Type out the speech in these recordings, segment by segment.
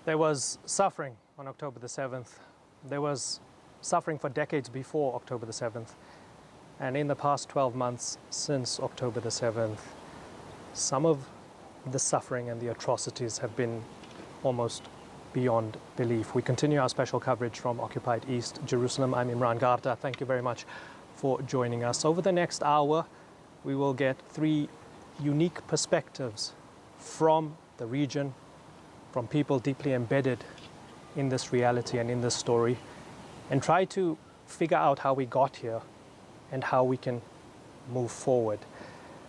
There was suffering on October the 7th. There was suffering for decades before October the 7th. And in the past 12 months since October the 7th, some of the suffering and the atrocities have been almost beyond belief. We continue our special coverage from occupied East Jerusalem. I'm Imran Garda. Thank you very much for joining us. Over the next hour, we will get three unique perspectives from the region, from people deeply embedded in this reality and in this story, and try to figure out how we got here and how we can move forward.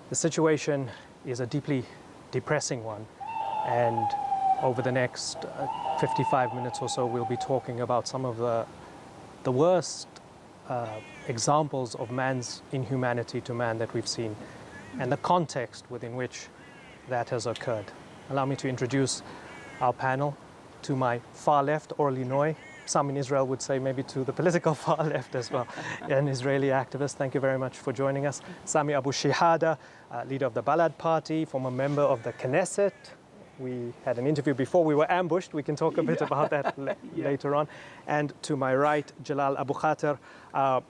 The situation is a deeply depressing one, and over the next 55 minutes or so, we'll be talking about some of the worst examples of man's inhumanity to man that we've seen, and the context within which that has occurred. Allow me to introduce our panel. To my far left, Orly Noy. Some in Israel would say maybe to the political far left as well, an Israeli activist. Thank you very much for joining us. Sami Abou Shehadeh, leader of the Balad party, former member of the Knesset. We had an interview before we were ambushed. We can talk a bit about that later on. And to my right, Jalal Abukhater.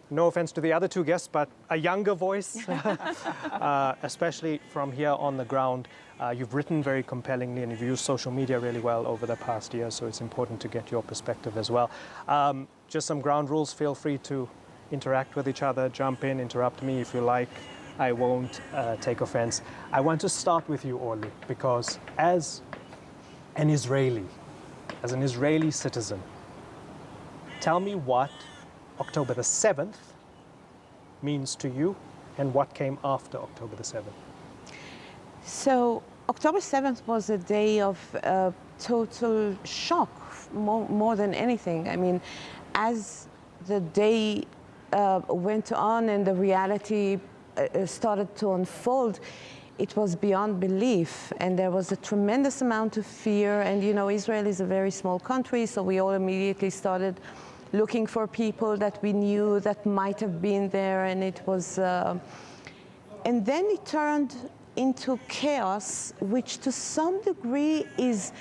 No offense to the other two guests, but a younger voice, especially from here on the ground. You've written very compellingly and you've used social media really well over the past year, so it's important to get your perspective as well. Just some ground rules. Feel free to interact with each other, jump in, interrupt me if you like. I won't take offense. I want to start with you, Orly, because as an Israeli citizen, tell me what October the 7th means to you and what came after October the 7th. So October 7th was a day of total shock, more than anything. I mean, as the day went on and the reality started to unfold, it was beyond belief, and there was a tremendous amount of fear. And you know, Israel is a very small country, so we all immediately started looking for people that we knew that might have been there, and it was and then it turned into chaos, which to some degree is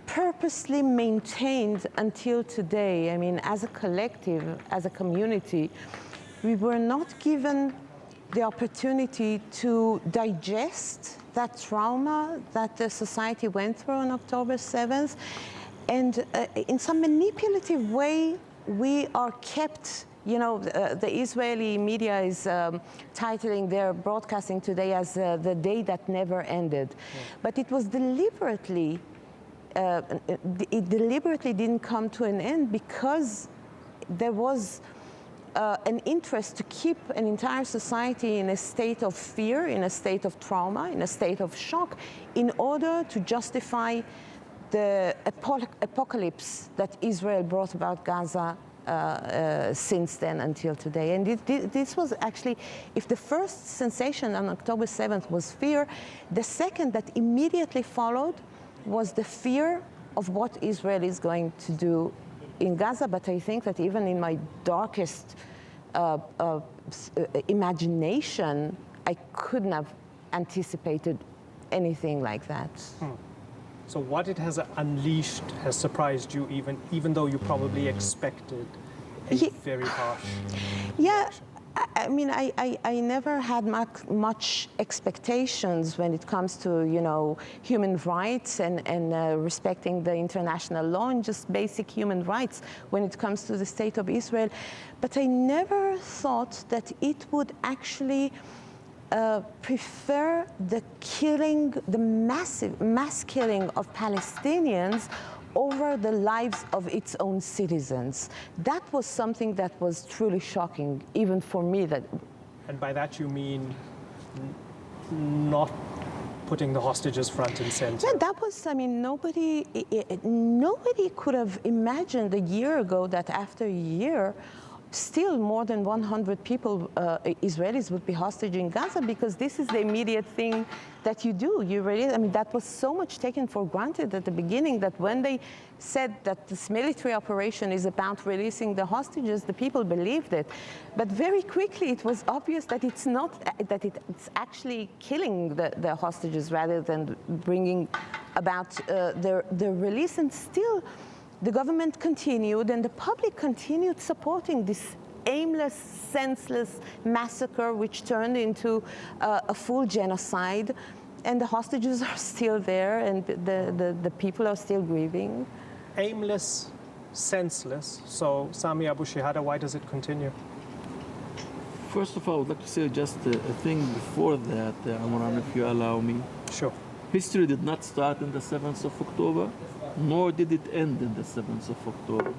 purposely maintained until today. I mean, as a collective, as a community, we were not given the opportunity to digest that trauma that the society went through on October 7th. And in some manipulative way, we are kept, you know, the Israeli media is titling their broadcasting today as the day that never ended. Yeah. But it was deliberately, it deliberately didn't come to an end because there was an interest to keep an entire society in a state of fear, in a state of trauma, in a state of shock, in order to justify the apocalypse that Israel brought about Gaza since then until today. And this was actually, if the first sensation on October 7th was fear, the second that immediately followed was the fear of what Israel is going to do in Gaza. But I think that even in my darkest imagination, I couldn't have anticipated anything like that. So what it has unleashed has surprised you, even though you probably expected a very harsh reaction. I mean, I never had much expectations when it comes to, you know, human rights and respecting the international law and just basic human rights when it comes to the state of Israel. But I never thought that it would actually prefer the killing, the massive mass killing of Palestinians over the lives of its own citizens. That was something that was truly shocking, even for me. And by that you mean not putting the hostages front and center? Yeah, that was, I mean, nobody could have imagined a year ago that after a year, still more than 100 people, Israelis, would be hostage in Gaza, because this is the immediate thing that you do. You really, I mean, that was so much taken for granted at the beginning that when they said that this military operation is about releasing the hostages, the people believed it. But very quickly it was obvious that it's not, that it's actually killing the hostages rather than bringing about their release, and still the government continued and the public continued supporting this aimless, senseless massacre which turned into a full genocide. And the hostages are still there, and the people are still grieving. Aimless, senseless. So, Sami Abou Shehadeh, why does it continue? First of all, I would like to say just a thing before that, Imran, if you allow me. Sure. History did not start on the 7th of October, nor did it end on the 7th of October.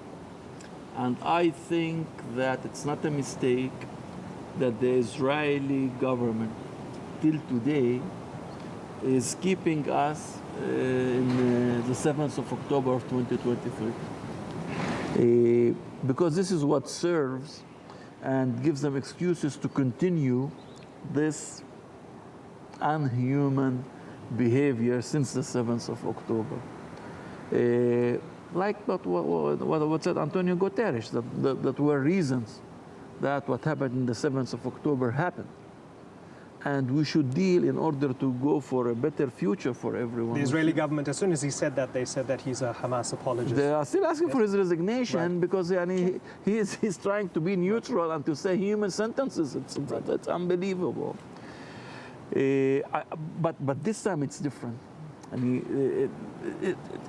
And I think that it's not a mistake that the Israeli government, till today, is keeping us in the 7th of October of 2023. Because this is what serves and gives them excuses to continue this unhuman behavior since the 7th of October. Like what said Antonio Guterres, that were reasons that what happened in the 7th of October happened. And we should deal in order to go for a better future for everyone. The Israeli government, as soon as he said that, they said that he's a Hamas apologist. They are still asking for his resignation because he's trying to be neutral and to say human sentences. That's unbelievable. But this time it's different.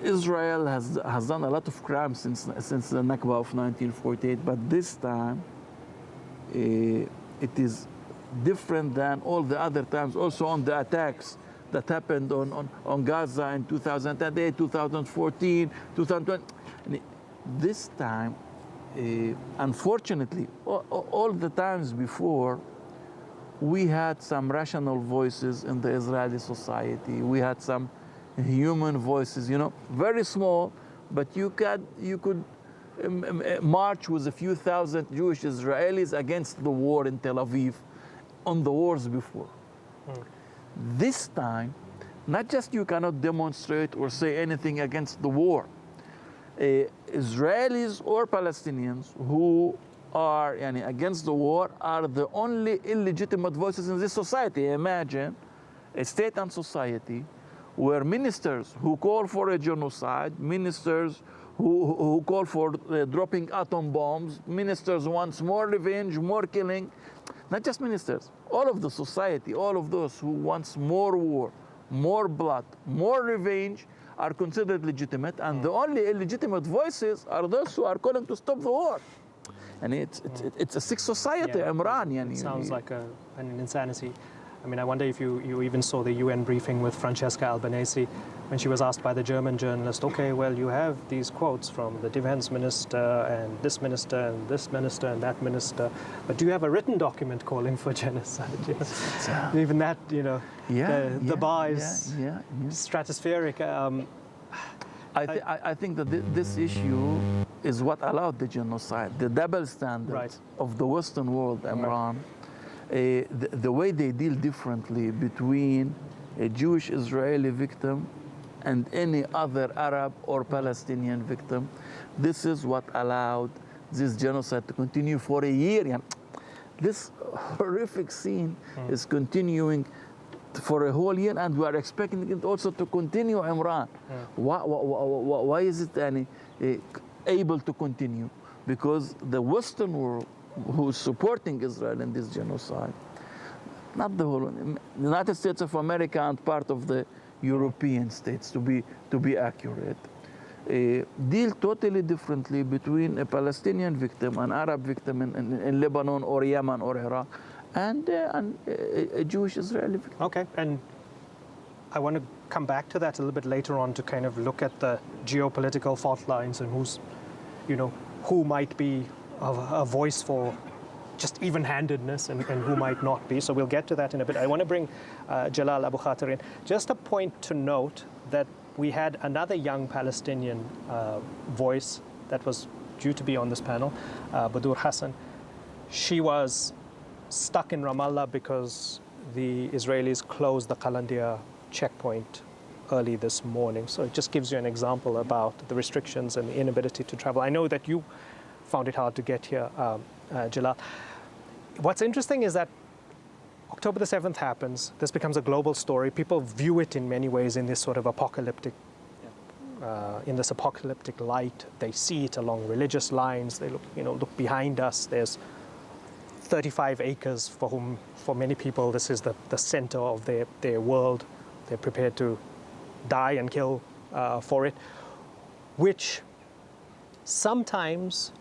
Israel has done a lot of crimes since the Nakba of 1948, but this time it is different than all the other times, also on the attacks that happened on Gaza in 2008, 2014, 2020. This time, unfortunately, all the times before, we had some rational voices in the Israeli society. We had some human voices, very small, but you could march with a few thousand Jewish Israelis against the war in Tel Aviv on the wars before. This time, not just you cannot demonstrate or say anything against the war. Israelis or Palestinians who are against the war are the only illegitimate voices in this society. Imagine a state and society where ministers who call for a genocide, ministers who call for dropping atom bombs, ministers who want more revenge, more killing, not just ministers, all of the society, all of those who wants more war, more blood, more revenge are considered legitimate, and the only illegitimate voices are those who are calling to stop the war. And it's a sick society, Imran. It sounds like an insanity. I mean, I wonder if you even saw the UN briefing with Francesca Albanese when she was asked by the German journalist, okay, well, you have these quotes from the defense minister and this minister and this minister and that minister, but do you have a written document calling for genocide? Even that, the bar is stratospheric. I think that this issue is what allowed the genocide, the double standards of the Western world, Imran. The way they deal differently between a Jewish Israeli victim and any other Arab or Palestinian victim, this is what allowed this genocide to continue for a year. This horrific scene is continuing for a whole year, and we are expecting it also to continue, Imran. Why is it able to continue? Because the Western world, who is supporting Israel in this genocide, not the whole, the United States of America and part of the European states, to be accurate, deal totally differently between a Palestinian victim, an Arab victim in Lebanon or Yemen or Iraq, and a Jewish Israeli victim. Okay, and I want to come back to that a little bit later on to kind of look at the geopolitical fault lines and who might be a voice for just even-handedness and who might not be. So we'll get to that in a bit. I want to bring Jalal Abukhater in. Just a point to note that we had another young Palestinian voice that was due to be on this panel, Badur Hassan. She was stuck in Ramallah because the Israelis closed the Qalandia checkpoint early this morning. So it just gives you an example about the restrictions and the inability to travel. I know that you found it hard to get here, Jalal. What's interesting is that October the 7th happens, this becomes a global story. People view it in many ways in this sort of apocalyptic, in this apocalyptic light. They see it along religious lines. They look, look behind us. There's 35 acres for many people, this is the center of their world. They're prepared to die and kill for it, which sometimes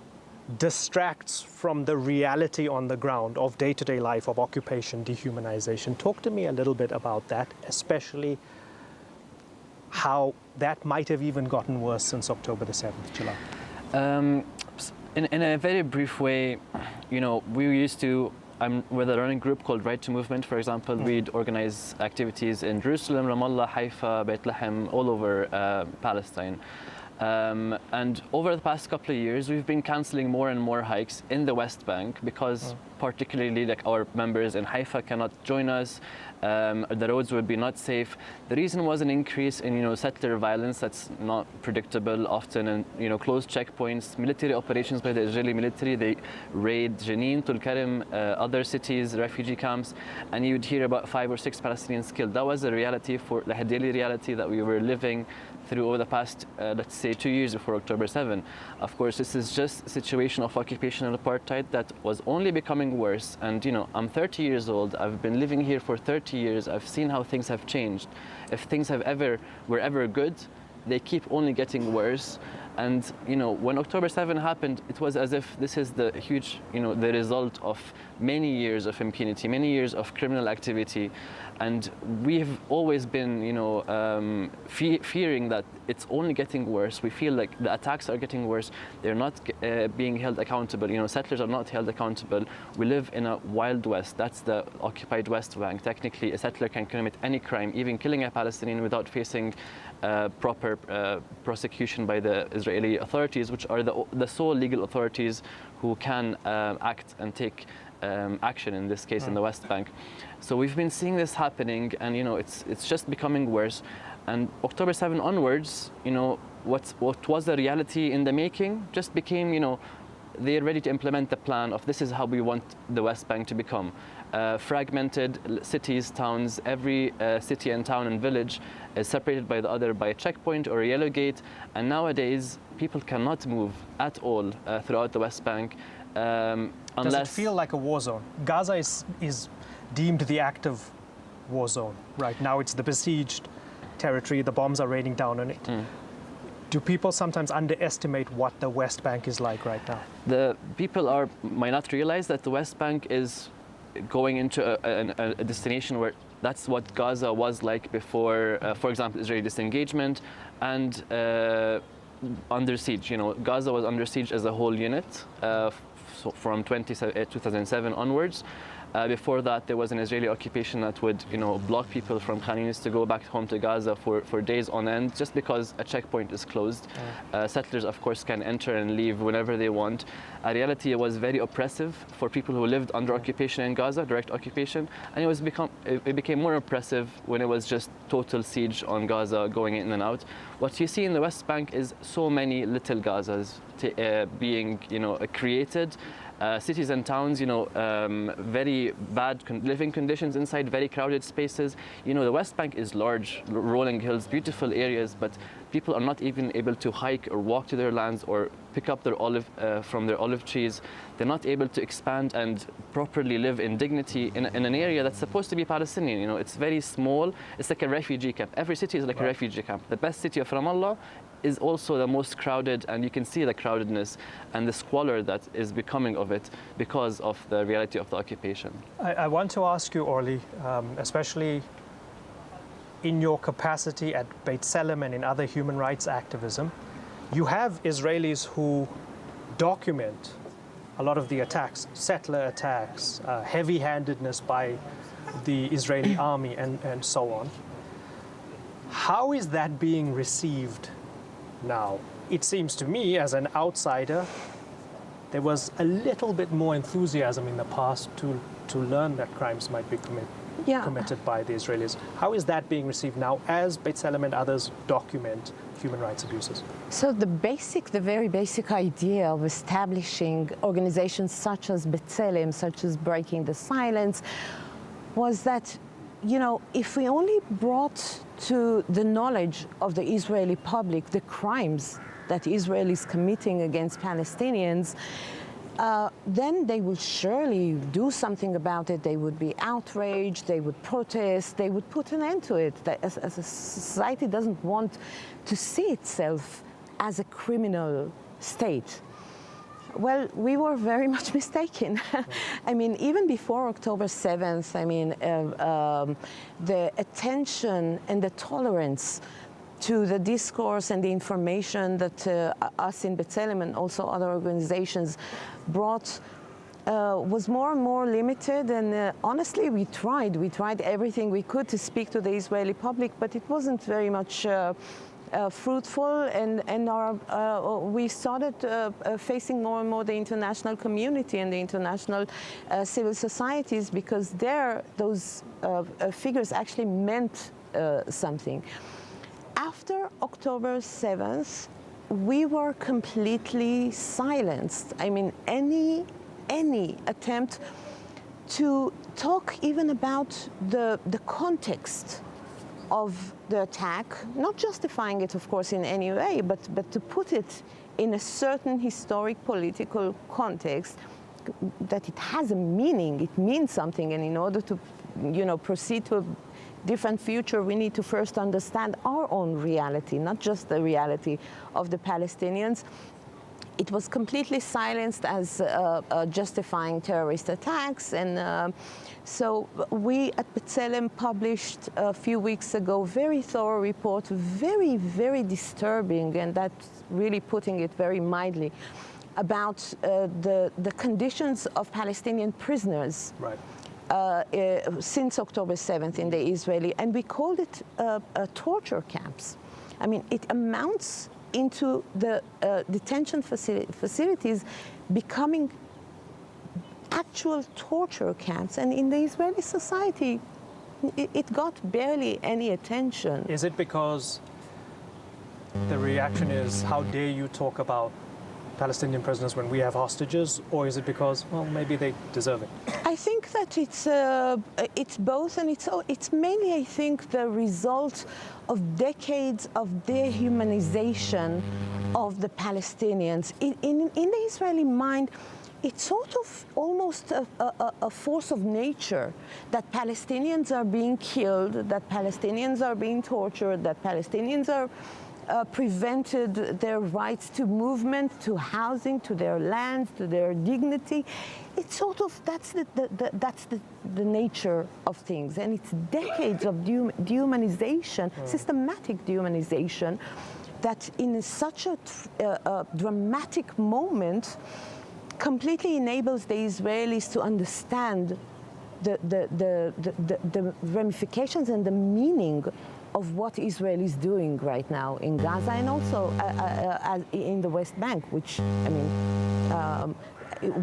distracts from the reality on the ground of day-to-day life, of occupation, dehumanization. Talk to me a little bit about that, especially how that might have even gotten worse since October the 7th, Jalal. In a very brief way, we used to, with a running group called Right to Movement, for example, we'd organize activities in Jerusalem, Ramallah, Haifa, Bethlehem, all over Palestine. And over the past couple of years, we've been cancelling more and more hikes in the West Bank because particularly like our members in Haifa cannot join us. The roads would be not safe. The reason was an increase in settler violence that's not predictable often, and closed checkpoints, military operations by the Israeli military. They raid Jenin, Tulkarem, other cities, refugee camps, and you would hear about 5 or 6 Palestinians killed. That was a reality, a daily reality that we were living through over the past, let's say, 2 years before October 7. Of course, this is just a situation of occupation and apartheid that was only becoming worse. And I'm 30 years old. I've been living here for 30 years. I've seen how things have changed. If things were ever good, they keep only getting worse. And when October 7 happened, it was as if this is the huge, the result of many years of impunity, many years of criminal activity. And we've always been, fearing that it's only getting worse. We feel like the attacks are getting worse. They're not being held accountable. Settlers are not held accountable. We live in a wild west. That's the occupied West Bank. Technically, a settler can commit any crime, even killing a Palestinian, without facing proper prosecution by the Israeli authorities, which are the sole legal authorities who can act and take action, in this case in the West Bank. So we've been seeing this happening, and it's just becoming worse. And October 7 onwards, what was the reality in the making just became, they're ready to implement the plan of this is how we want the West Bank to become. Fragmented cities, towns, every city and town and village is separated by the other by a checkpoint or a yellow gate. And nowadays, people cannot move at all throughout the West Bank. Does it feel like a war zone? Gaza is deemed the active war zone right now. It's the besieged territory. The bombs are raining down on it. Do people sometimes underestimate what the West Bank is like right now? The people might not realize that the West Bank is going into a destination where that's what Gaza was like before, for example, Israeli disengagement and under siege. Gaza was under siege as a whole unit from 2007 onwards. Before that, there was an Israeli occupation that would, block people from Khan Yunis to go back home to Gaza for days on end, just because a checkpoint is closed. Settlers, of course, can enter and leave whenever they want. A reality, it was very oppressive for people who lived under occupation in Gaza, direct occupation, and it became more oppressive when it was just total siege on Gaza, going in and out. What you see in the West Bank is so many little Gazas being, created. Cities and towns, very bad living conditions inside very crowded spaces. The West Bank is large, rolling hills, beautiful areas, but people are not even able to hike or walk to their lands or pick up their olive from their olive trees. They're not able to expand and properly live in dignity in an area that's supposed to be Palestinian. It's very small. It's like a refugee camp. Every city is like a refugee camp. The best city of Ramallah is also the most crowded, and you can see the crowdedness and the squalor that is becoming of it because of the reality of the occupation. I want to ask you, Orly, especially in your capacity at Beit Salem and in other human rights activism, you have Israelis who document a lot of the attacks, settler attacks, heavy-handedness by the Israeli army and so on. How is that being received now? It seems to me, as an outsider, there was a little bit more enthusiasm in the past to learn that crimes might be committed by the Israelis. How is that being received now as Beit Salem and others document human rights abuses? So the very basic idea of establishing organizations such as Beit Salem, such as Breaking the Silence, was that, you know, if we only brought to the knowledge of the Israeli public the crimes that Israel is committing against Palestinians, then they will surely do something about it. They would be outraged, they would protest, they would put an end to it. As a society doesn't want to see itself as a criminal state. Well, we were very much mistaken. I mean, even before October 7th, I mean, the attention and the tolerance to the discourse and the information that us in B'Tselem and also other organizations brought was more and more limited. And honestly, we tried everything we could to speak to the Israeli public, but it wasn't very much fruitful, and we started facing more and more the international community and the international civil societies, because those figures actually meant something. After October 7th, we were completely silenced. I mean, any attempt to talk even about the context of the attack, not justifying it, of course, in any way, but to put it in a certain historic political context, that it has a meaning, it means something, and in order to, you know, proceed to a different future, we need to first understand our own reality, not just the reality of the Palestinians. It was completely silenced as justifying terrorist attacks, and so we at B'Tselem published a few weeks ago a very thorough report, very, very disturbing, and that's really putting it very mildly, about the conditions of Palestinian prisoners. Right. Since October 7th in the Israeli, and we called it torture camps. I mean, it amounts into the detention facilities becoming actual torture camps, and in the Israeli society, it got barely any attention. Is it because the reaction is, how dare you talk about Palestinian prisoners when we have hostages, or is it because, well, maybe they deserve it? I think that it's both, and it's mainly, I think, the result of decades of dehumanization of the Palestinians. In the Israeli mind, it's sort of almost a force of nature that Palestinians are being killed, that Palestinians are being tortured, that Palestinians are prevented their rights to movement, to housing, to their land, to their dignity. It's sort of, that's the nature of things, and it's decades of dehumanization, systematic dehumanization, that in such a dramatic moment completely enables the Israelis to understand the ramifications and the meaning of what Israel is doing right now in Gaza, and also in the West Bank, which, I mean,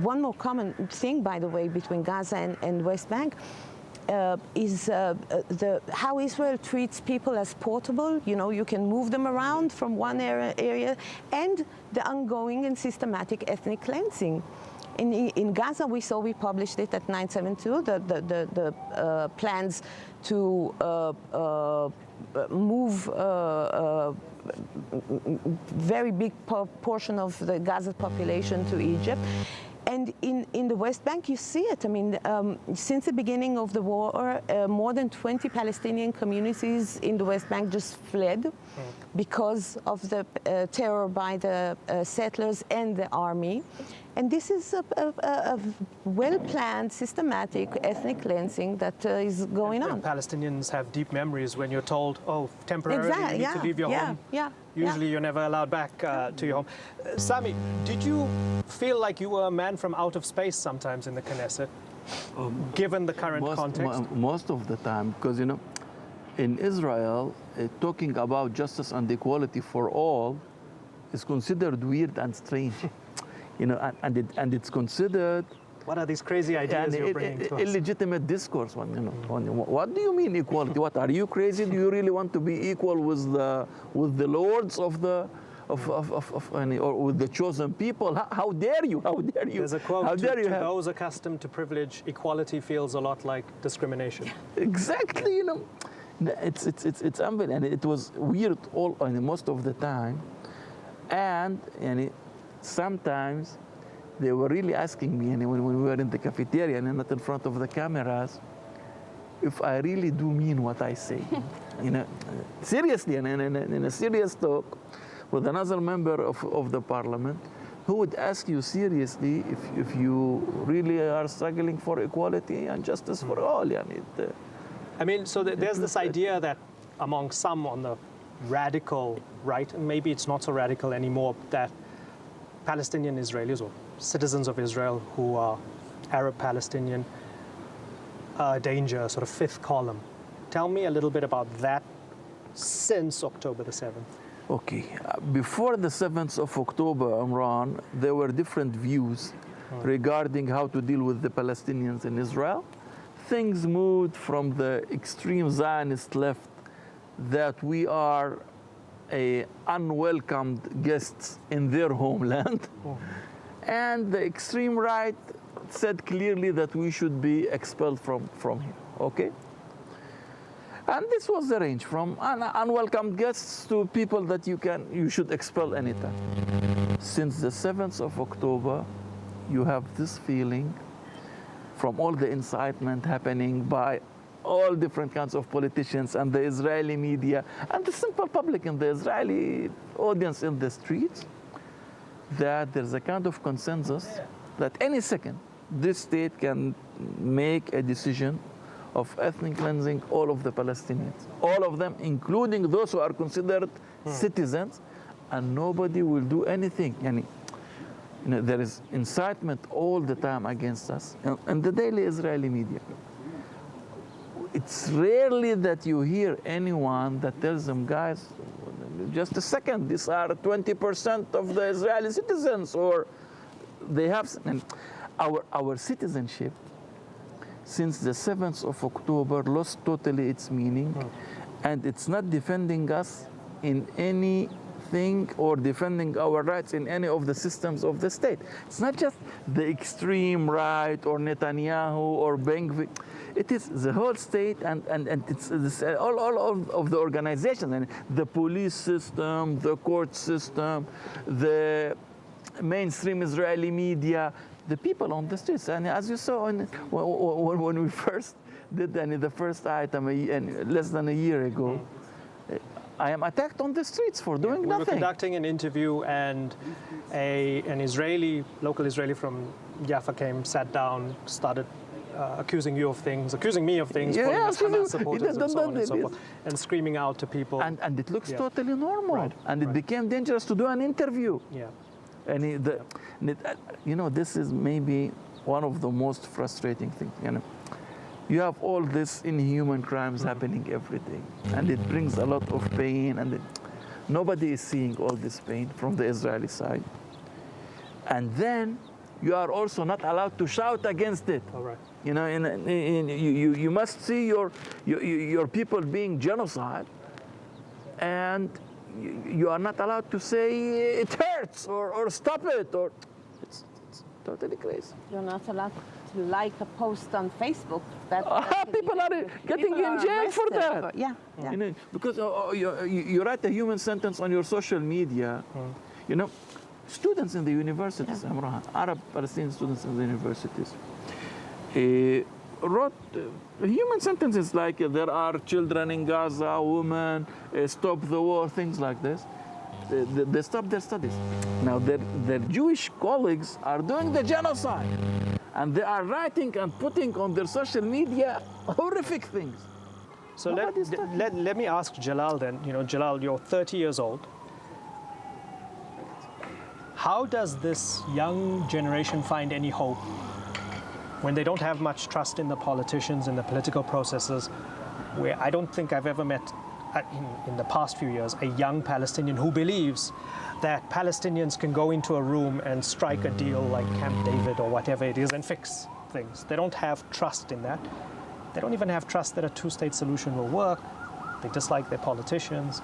one more common thing, by the way, between Gaza and West Bank is how Israel treats people as portable. You know, you can move them around from one area, and the ongoing and systematic ethnic cleansing. In Gaza, we published it at 972, the plans to move very big portion of the Gaza population to Egypt. And in the West Bank, you see it. I mean, since the beginning of the war, more than 20 Palestinian communities in the West Bank just fled because of the terror by the settlers and the army. And this is a well-planned, systematic ethnic cleansing that is going on. Palestinians have deep memories when you're told, oh, temporarily you need to leave your home. Usually you're never allowed back to your home. Sami, did you feel like you were a man from out of space sometimes in the Knesset, given the current context? Most of the time, because, you know, in Israel, talking about justice and equality for all is considered weird and strange. You know, and it's considered. What are these crazy ideas you're bringing to us? Illegitimate discourse. You know, what do you mean equality? What, are you crazy? Do you really want to be equal with the lords of the or with the chosen people. How dare you? How dare you? There's a quote, how dare to you have... those accustomed to privilege, equality feels a lot like discrimination. Exactly, you know. It's unbelievable, and it was weird most of the time. And sometimes they were really asking me, when we were in the cafeteria and not in front of the cameras, if I really do mean what I say. Seriously, in a serious talk with another member of the parliament, who would ask you seriously if you really are struggling for equality and justice for all. I mean, so there's this idea that among some on the radical right, and maybe it's not so radical anymore, that Palestinian Israelis or citizens of Israel who are Arab Palestinian are a danger, sort of fifth column. Tell me a little bit about that since October the 7th. Okay, before the 7th of October, Imran, there were different views regarding how to deal with the Palestinians in Israel. Things moved from the extreme Zionist left that we are unwelcomed guests in their homeland. And the extreme right said clearly that we should be expelled from here, okay? And this was the range from unwelcome guests to people that you should expel anytime. Since the 7th of October, you have this feeling from all the incitement happening by all different kinds of politicians and the Israeli media and the simple public and the Israeli audience in the streets, that there's a kind of consensus that any second this state can make a decision of ethnic cleansing all of the Palestinians, all of them, including those who are considered citizens, and nobody will do anything. There is incitement all the time against us, and the daily Israeli media. It's rarely that you hear anyone that tells them, guys, just a second, these are 20% of the Israeli citizens, or they have. And our citizenship since the 7th of October lost totally its meaning, and it's not defending us in anything or defending our rights in any of the systems of the state. It's not just the extreme right or Netanyahu or Ben-Gvir. It is the whole state, and it's all of the organizations, and the police system, the court system, the mainstream Israeli media, the people on the streets. And as you saw when we first did the first item less than a year ago, I am attacked on the streets for doing nothing. We were conducting an interview, and an local Israeli from Jaffa sat down, started accusing me of things, calling us Hamas supporters and so on and so forth, and screaming out to people. And it looks totally normal. It became dangerous to do an interview. Yeah. And this is maybe one of the most frustrating things. You have all this inhuman crimes happening every day, and it brings a lot of pain, and nobody is seeing all this pain from the Israeli side. And then you are also not allowed to shout against it. All right. You must see your people being genocide, and you are not allowed to say it hurts or stop it, or it's totally crazy. You're not allowed to like a post on Facebook. That people are getting in jail for that. Yeah. Because you write a human sentence on your social media. Students in the universities, Arab Palestinian students in the universities, wrote human sentences like there are children in Gaza, women, stop the war, things like this. They stop their studies. Now their Jewish colleagues are doing the genocide, and they are writing and putting on their social media horrific things. So let me ask Jalal then. Jalal, you're 30 years old. How does this young generation find any hope when they don't have much trust in the politicians and the political processes, where I don't think I've ever met in the past few years a young Palestinian who believes that Palestinians can go into a room and strike a deal like Camp David or whatever it is and fix things. They don't have trust in that. They don't even have trust that a two-state solution will work. They dislike their politicians.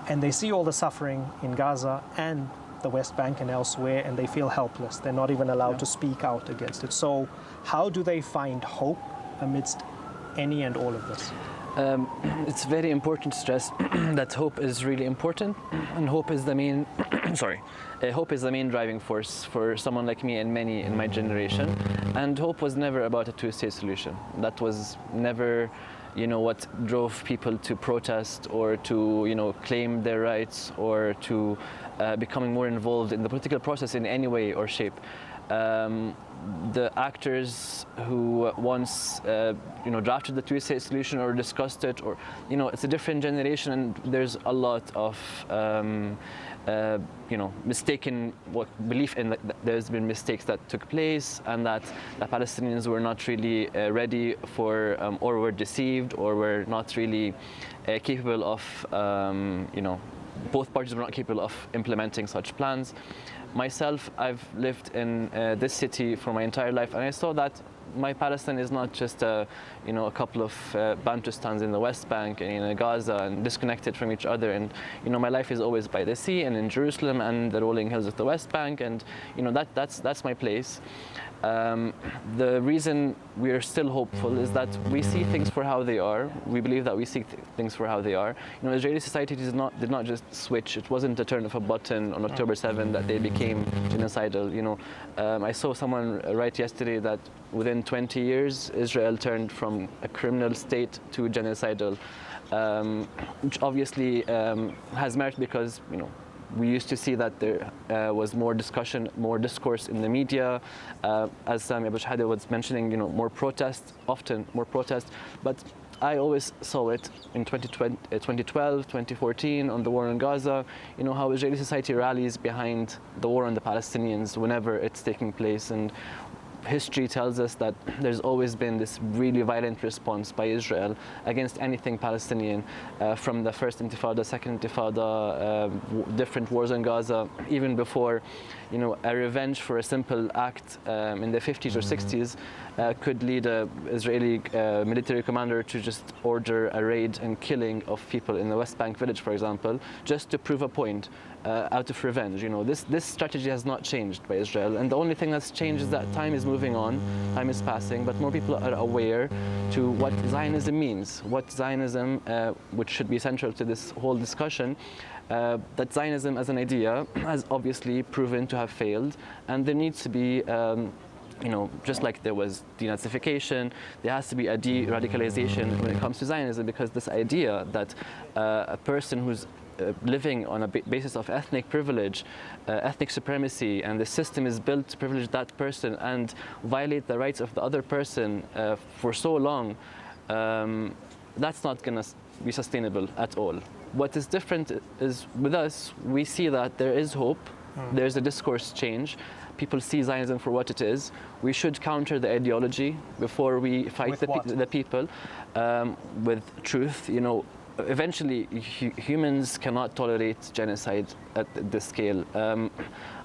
and they see all the suffering in Gaza and the West Bank and elsewhere, and they feel helpless. They're not even allowed to speak out against it. So how do they find hope amidst any and all of this? It's very important to stress that hope is really important, and hope is the main hope is the main driving force for someone like me and many in my generation. And hope was never about a two-state solution. That was never, what drove people to protest or to, claim their rights or to becoming more involved in the political process in any way or shape. The actors who once, drafted the two-state solution or discussed it, or, it's a different generation, and there's a lot of, mistaken belief in that there's been mistakes that took place, and that the Palestinians were not really ready for, or were deceived, or were not really capable of, both parties were not capable of implementing such plans. Myself, I've lived in this city for my entire life, and I saw that my Palestine is not just a couple of Bantustans in the West Bank and in Gaza and disconnected from each other. And my life is always by the sea and in Jerusalem and the rolling hills of the West Bank, and that's my place. The reason we are still hopeful is that we see things for how they are. We believe that we see things for how they are. Israeli society did not just switch. It wasn't a turn of a button on October 7 that they became genocidal. I saw someone write yesterday that within 20 years, Israel turned from a criminal state to genocidal, which obviously has merit because we used to see that there was more discussion, more discourse in the media. As Sami Abou Shehadeh was mentioning, more protests, often more protests. But I always saw it in 2012, 2014 on the war in Gaza, how Israeli society rallies behind the war on the Palestinians whenever it's taking place. And history tells us that there's always been this really violent response by Israel against anything Palestinian, from the first intifada, second intifada, different wars in Gaza, even before, a revenge for a simple act in the 50s or 60s could lead an Israeli military commander to just order a raid and killing of people in the West Bank village, for example, just to prove a point. Out of revenge. This strategy has not changed by Israel, and the only thing that's changed is that time is moving on, time is passing, but more people are aware to what Zionism means, what Zionism, which should be central to this whole discussion, that Zionism as an idea has obviously proven to have failed, and there needs to be just like there was denazification, there has to be a de-radicalization when it comes to Zionism, because this idea that a person who's living on a basis of ethnic privilege, ethnic supremacy, and the system is built to privilege that person and violate the rights of the other person for so long, that's not going to be sustainable at all. What is different is with us, we see that there is hope, there's a discourse change, people see Zionism for what it is. We should counter the ideology before we fight the people with truth. Eventually, humans cannot tolerate genocide at this scale.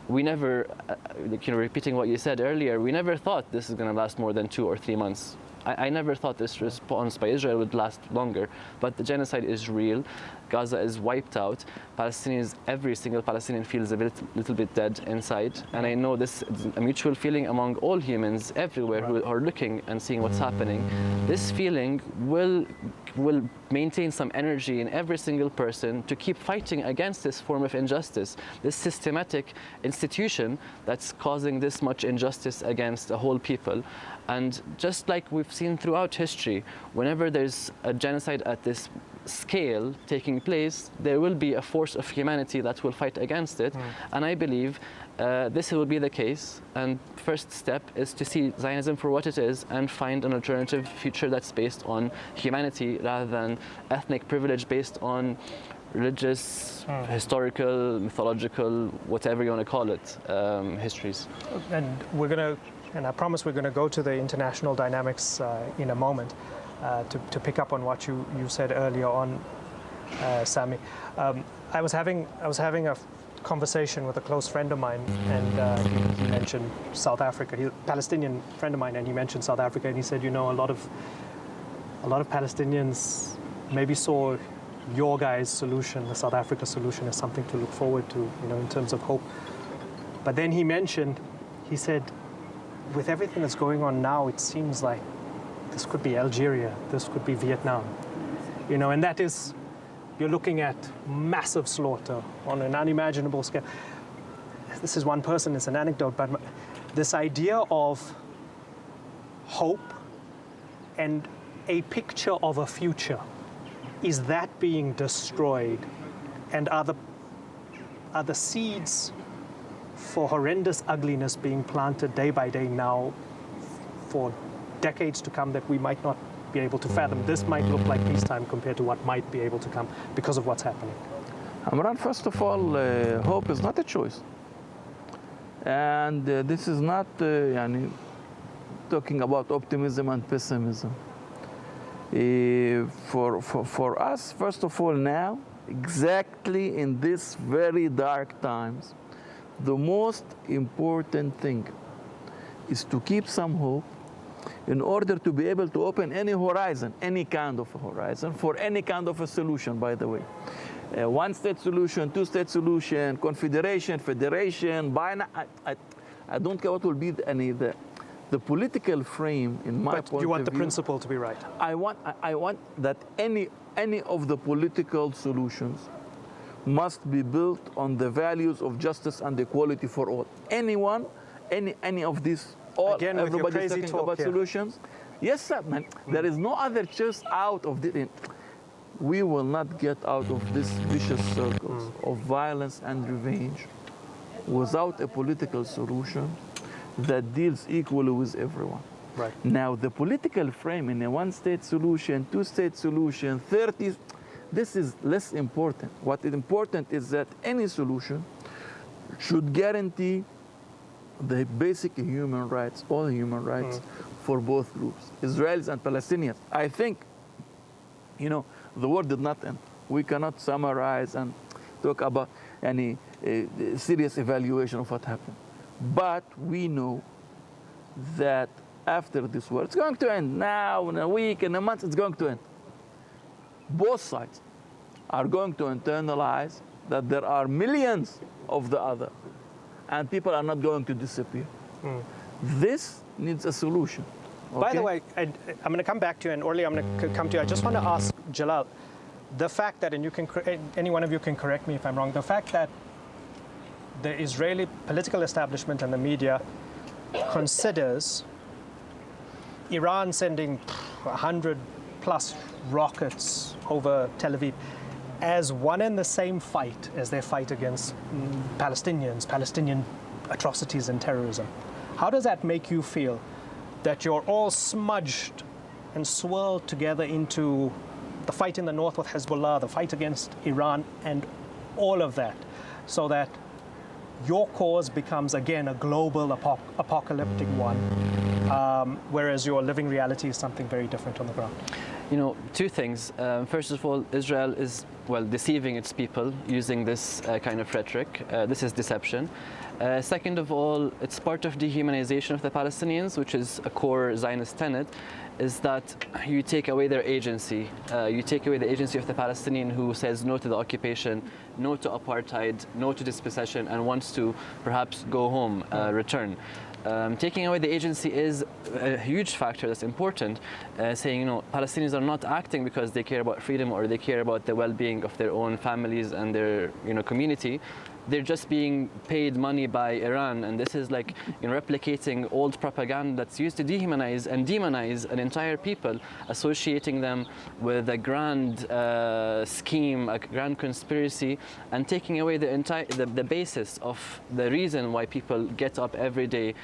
We never, repeating what you said earlier, we never thought this is going to last more than 2 or 3 months. I never thought this response by Israel would last longer, but the genocide is real. Gaza is wiped out. Palestinians, every single Palestinian feels a little bit dead inside, and I know this is a mutual feeling among all humans everywhere who are looking and seeing what's happening. This feeling will maintain some energy in every single person to keep fighting against this form of injustice, this systematic institution that's causing this much injustice against a whole people. And just like we've seen throughout history, whenever there's a genocide at this scale taking place, there will be a force of humanity that will fight against it. And I believe this will be the case. And first step is to see Zionism for what it is and find an alternative future that's based on humanity rather than ethnic privilege based on religious, historical, mythological, whatever you want to call it, histories. And I promise we're going to go to the international dynamics in a moment to pick up on what you said earlier on, Sami. I was having a conversation with a close friend of mine, and he mentioned South Africa. He's a Palestinian friend of mine, and he mentioned South Africa, and he said, a lot of Palestinians maybe saw your guys' solution, the South Africa solution, is something to look forward to, in terms of hope. But then he said, with everything that's going on now, it seems like this could be Algeria, this could be Vietnam, and that is, you're looking at massive slaughter on an unimaginable scale. This is one person, it's an anecdote, but this idea of hope and a picture of a future, is that being destroyed? And are the seeds for horrendous ugliness being planted day by day now for decades to come that we might not be able to fathom? This might look like peacetime compared to what might be able to come because of what's happening. Imran, first of all, hope is not a choice. And this is not talking about optimism and pessimism. For us, first of all, now, exactly in this very dark times, the most important thing is to keep some hope in order to be able to open any horizon, any kind of a horizon, for any kind of a solution, by the way. One-state solution, two-state solution, confederation, federation, I don't care what will be the political frame in my point of view. But you want the principle to be right. I want that any of the political solutions must be built on the values of justice and equality for all. Anyone, any of these, Again, everybody's talking about here. solutions. Yes, sir, man. There is no other choice out of this. We will not get out of this vicious circles of violence and revenge without a political solution that deals equally with everyone. Right. Now, the political frame in a one-state solution, two-state solution, 30, this is less important. What is important is that any solution should guarantee the basic human rights, all human rights, for both groups, Israelis and Palestinians. I think, the war did not end. We cannot summarize and talk about any serious evaluation of what happened. But we know that after this war, it's going to end. Now, in a week, in a month, it's going to end. Both sides are going to internalize that there are millions of the other, and people are not going to disappear. This needs a solution. Okay? By the way, I'm going to come back to you, and Orly, I'm going to come to you. I just want to ask Jalal, the fact that, and any one of you can correct me if I'm wrong, the fact that the Israeli political establishment and the media considers Iran sending 100+ rockets over Tel Aviv as one and the same fight as their fight against Palestinians, Palestinian atrocities and terrorism. How does that make you feel, that you're all smudged and swirled together into the fight in the north with Hezbollah, the fight against Iran, and all of that, so that your cause becomes, again, a global apocalyptic one, whereas your living reality is something very different on the ground? Two things. First of all, Israel is, deceiving its people using this kind of rhetoric. This is deception. Second of all, it's part of dehumanization of the Palestinians, which is a core Zionist tenet, is that you take away their agency. You take away the agency of the Palestinian who says no to the occupation, no to apartheid, no to dispossession, and wants to perhaps go home, return. Taking away the agency is a huge factor that's important, saying, Palestinians are not acting because they care about freedom or they care about the well-being of their own families and their, community. They're just being paid money by Iran, and this is like replicating old propaganda that's used to dehumanize and demonize an entire people, associating them with a grand scheme, a grand conspiracy, and taking away the basis of the reason why people get up every day,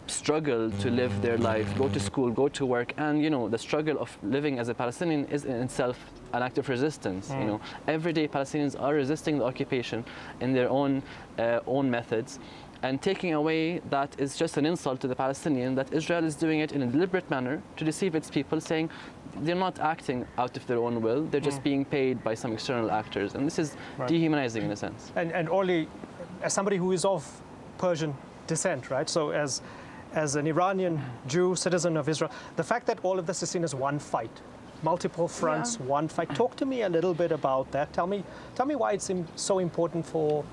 struggle to live their life, go to school, go to work, and the struggle of living as a Palestinian is in itself an act of resistance. Every day Palestinians are resisting the occupation in their own methods, and taking away that is just an insult to the Palestinian, that Israel is doing it in a deliberate manner to deceive its people, saying they're not acting out of their own will, they're just being paid by some external actors, and this is dehumanizing in a sense. And Orly, as somebody who is of Persian descent, right? So as an Iranian Jew, citizen of Israel, the fact that all of this is seen as one fight, multiple fronts, one fight. Talk to me a little bit about that. Tell me why it's so important for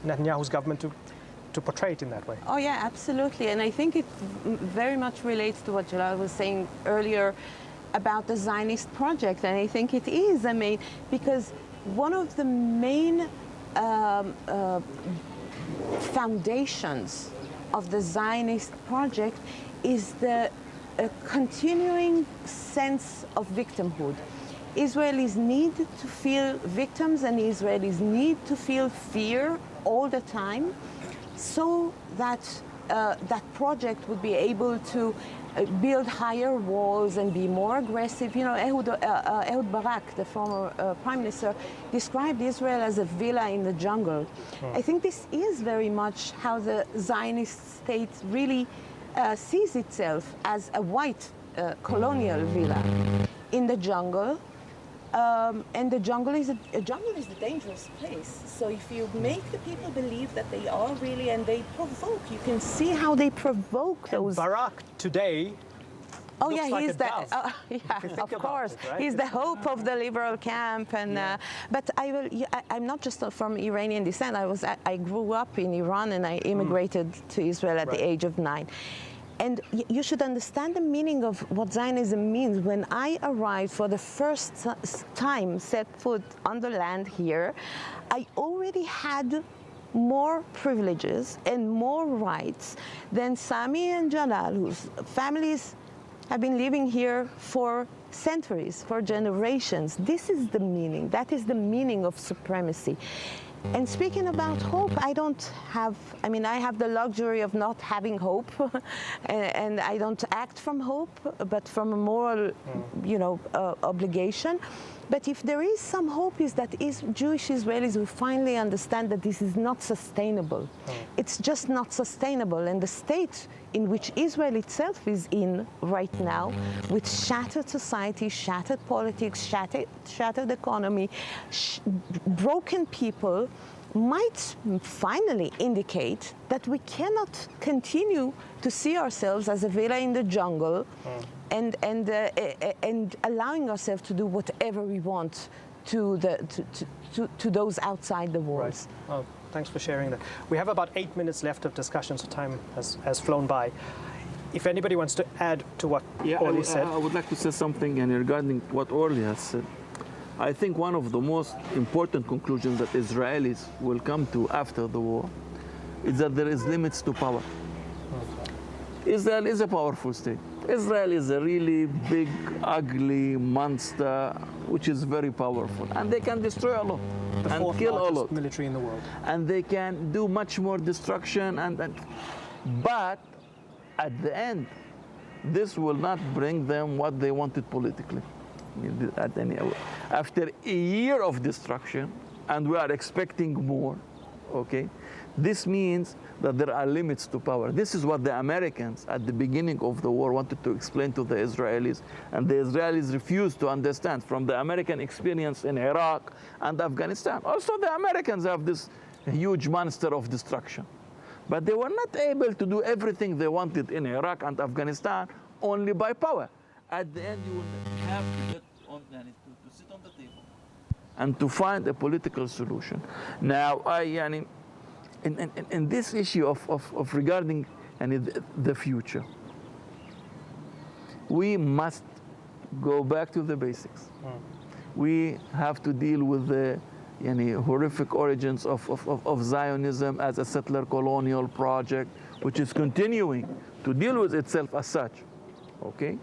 Netanyahu's government to portray it in that way. Oh yeah, absolutely. And I think it very much relates to what Jalal was saying earlier about the Zionist project. And I think it is, I mean, because one of the main foundations of the Zionist project is the continuing sense of victimhood. Israelis need to feel victims and Israelis need to feel fear all the time so that that project would be able to build higher walls and be more aggressive. You know, Ehud Barak, the former prime minister, described Israel as a villa in the jungle. I think this is very much how the Zionist state really sees itself, as a white colonial villa in the jungle. And the jungle is a dangerous place. So if you make the people believe that they are really, and they provoke, you can see how they provoke those. Barak today. Oh yeah, like he's the of course. It, right? He's the hope of the liberal camp, and but I'm not just from Iranian descent. I grew up in Iran and I immigrated to Israel at the age of 9. And you should understand the meaning of what Zionism means. When I arrived for the first time, set foot on the land here, I already had more privileges and more rights than Sami and Jalal, whose families have been living here for centuries, for generations. This is the meaning. That is the meaning of supremacy. And speaking about hope, I have the luxury of not having hope, and I don't act from hope, but from a moral, obligation. But if there is some hope, is that Jewish Israelis will finally understand that this is not sustainable. It's just not sustainable. And the state in which Israel itself is in right now, with shattered society, shattered politics, shattered economy, broken people, might finally indicate that we cannot continue to see ourselves as a villa in the jungle and allowing ourselves to do whatever we want to those outside the walls. Right. Well, thanks for sharing that. We have about 8 minutes left of discussion, so time has flown by. If anybody wants to add to what Orly said. I would like to say something regarding what Orly has said. I think one of the most important conclusions that Israelis will come to after the war is that there is limits to power. Israel is a powerful state. Israel is a really big, ugly monster, which is very powerful. And they can destroy a lot and kill a lot. Military in the world. And they can do much more destruction. But at the end, this will not bring them what they wanted politically. After a year of destruction, and we are expecting more, okay? This means that there are limits to power. This is what the Americans at the beginning of the war wanted to explain to the Israelis, and the Israelis refused to understand from the American experience in Iraq and Afghanistan. Also, the Americans have this huge monster of destruction. But they were not able to do everything they wanted in Iraq and Afghanistan only by power. At the end, you will have to get on to sit on the table and to find a political solution. Now, in this issue of regarding the future, we must go back to the basics. We have to deal with the horrific origins of Zionism as a settler colonial project, which is continuing to deal with itself as such, okay?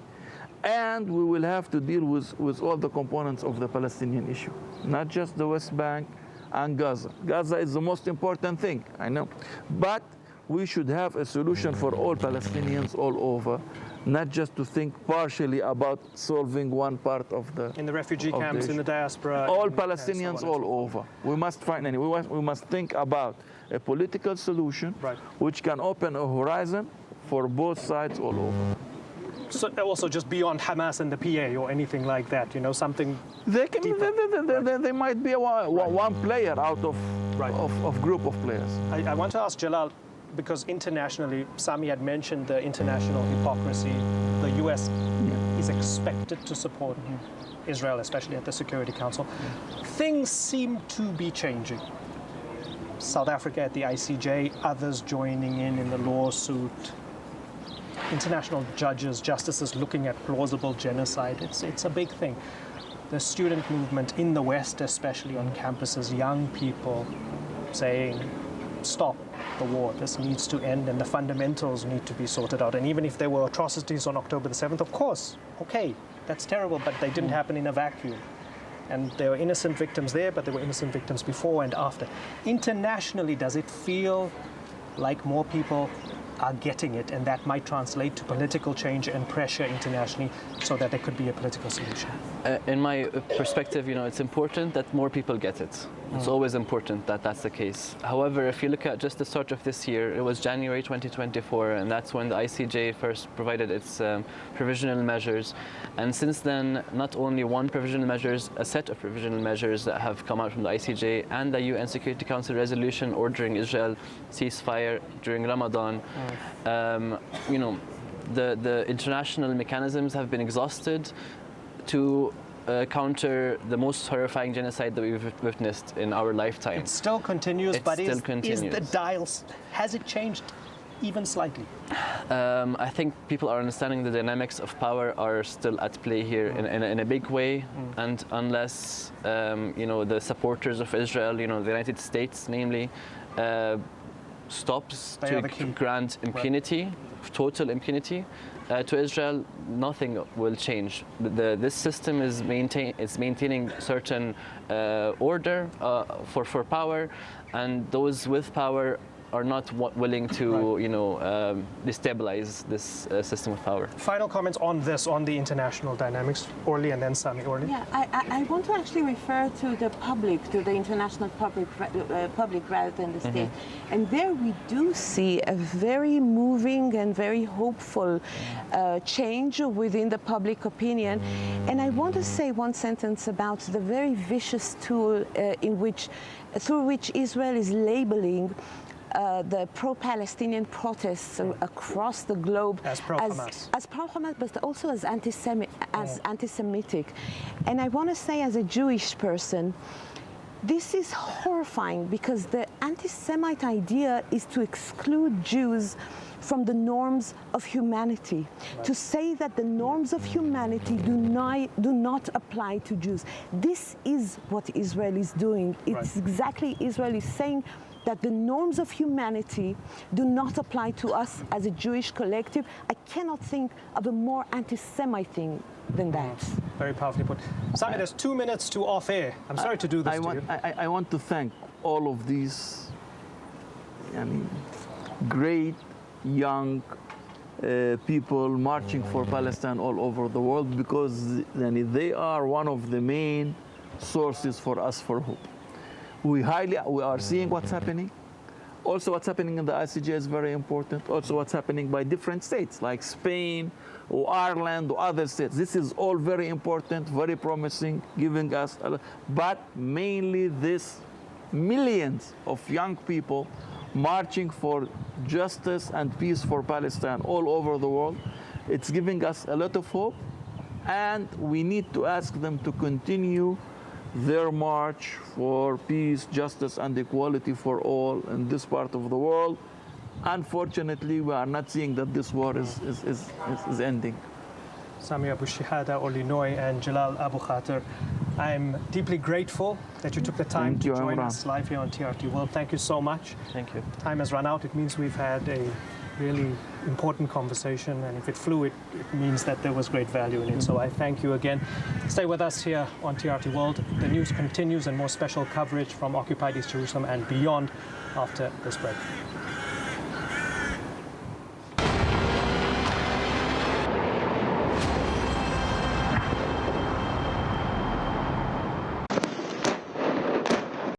And we will have to deal with all the components of the Palestinian issue, not just the West Bank and Gaza. Gaza is the most important thing, I know. But we should have a solution for all Palestinians all over, not just to think partially about solving one part of the... In the refugee camps, in the diaspora. All Palestinians all over. We must find we must think about a political solution which can open a horizon for both sides all over. So also just beyond Hamas and the PA or anything like that, something they might be one player out of group of players. I want to ask Jalal, because internationally, Sami had mentioned the international hypocrisy. The US is expected to support Israel, especially at the Security Council. Things seem to be changing. South Africa at the ICJ, others joining in the lawsuit, international judges, justices looking at plausible genocide. It's a big thing. The student movement in the West, especially on campuses, young people saying, stop the war, this needs to end, and the fundamentals need to be sorted out. And even if there were atrocities on October the 7th, of course, okay, that's terrible, but they didn't happen in a vacuum. And there were innocent victims there, but there were innocent victims before and after. Internationally, does it feel like more people are getting it, and that might translate to political change and pressure internationally so that there could be a political solution? In my perspective, it's important that more people get it. It's always important that that's the case. However, if you look at just the start of this year, it was January 2024, and that's when the ICJ first provided its provisional measures. And since then, not only one provisional measures, a set of provisional measures that have come out from the ICJ and the UN Security Council resolution ordering Israel ceasefire during Ramadan. The international mechanisms have been exhausted to counter the most horrifying genocide that we've witnessed in our lifetime. It still continues, but is the dial, has it changed even slightly? I think people are understanding the dynamics of power are still at play here in a big way, and unless the supporters of Israel, the United States namely, stops to grant impunity, total impunity to Israel, nothing will change. This system is maintaining certain order for power, and those with power are not willing to, destabilize this system of power. Final comments on this, on the international dynamics, Orly, and then Sami. Orly? Yeah, I want to actually refer to the public, to the international public rather than the state. And there we do see a very moving and very hopeful change within the public opinion. And I want to say one sentence about the very vicious tool through which Israel is labeling the pro-Palestinian protests across the globe as pro-Hamas, but also as anti-Semitic. And I want to say, as a Jewish person, this is horrifying, because the anti-Semite idea is to exclude Jews from the norms of humanity, to say that the norms of humanity do not apply to Jews. This is what Israel is doing. It's exactly, Israel is saying that the norms of humanity do not apply to us as a Jewish collective. I cannot think of a more anti-Semite thing than that. Very powerfully put. Sami, there's 2 minutes to off air. I'm sorry to do this to you. I want to thank all of these great young people marching for Palestine all over the world, because they are one of the main sources for us for hope. We are seeing what's happening. Also, what's happening in the ICJ is very important. Also, what's happening by different states like Spain or Ireland or other states. This is all very important, very promising, giving us but mainly this millions of young people marching for justice and peace for Palestine all over the world. It's giving us a lot of hope, and we need to ask them to continue their march for peace, justice, and equality for all in this part of the world. Unfortunately, we are not seeing that this war is ending. Sami Abou Shehadeh, Orly Noy, and Jalal Abukhater, I'm deeply grateful that you took the time to join us live here on TRT World. Thank you so much. Thank you. Time has run out. It means we've had a really important conversation, and if it flew, it means that there was great value in it. So I thank you again. Stay with us here on TRT World. The news continues, and more special coverage from occupied East Jerusalem and beyond after this break.